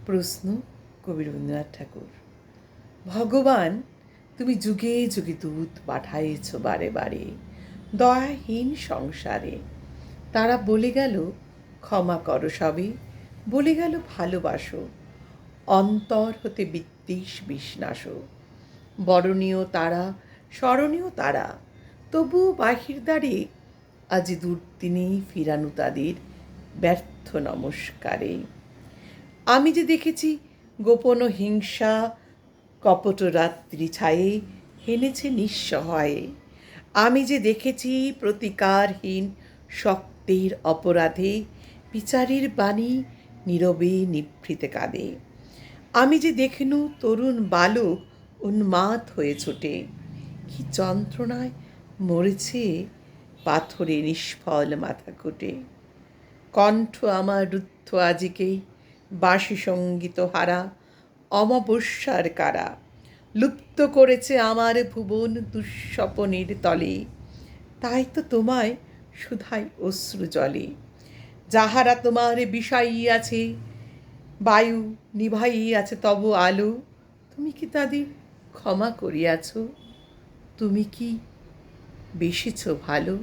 প্রশ্ন কবি রবীন্দ্রনাথ ঠাকুর। ভগবান, তুমি যুগে যুগে দূত পাঠাইছ বারে বারে দয়াহীন সংসারে। তারা বলে গেল ক্ষমা করো সবে, বলে গেল ভালোবাসো, অন্তর হতে বিদ্বেষ বিষ্ণাস। বরণীয় তারা, স্মরণীয় তারা, তবুও বাহির দ্বারে আজ দুর্দিনে ফিরানু তাদের ব্যর্থ নমস্কারে। আমি যে দেখেছি গোপন হিংসা কপট রাত্রি ছায়ে হেনেছে নিঃসহায়ে। আমি যে দেখেছি প্রতিকারহীন শক্তের অপরাধে বিচারের বাণী নীরবে নিভৃতে কাঁদে। আমি যে দেখনু তরুণ বালক উন্মাদ হয়ে ছোটে, কি যন্ত্রণায় মরেছে পাথরে নিষ্ফল মাথা কুটে। কণ্ঠ আমার রুদ্ধ আজিকে বাঁশি সঙ্গীত হারা অমাবস্যার কারা, লুপ্ত করেছে আমার ভুবন দুঃস্বপনের তলে। তাই তো তোমায় শুধাই অশ্রু জলে, যাহারা তোমার বিষাইয়াছে বায়ু, নিভাইয়াছে তব আলো, তুমি কি তাদের ক্ষমা করিয়াছ? তুমি কি বেসেছ ভালো?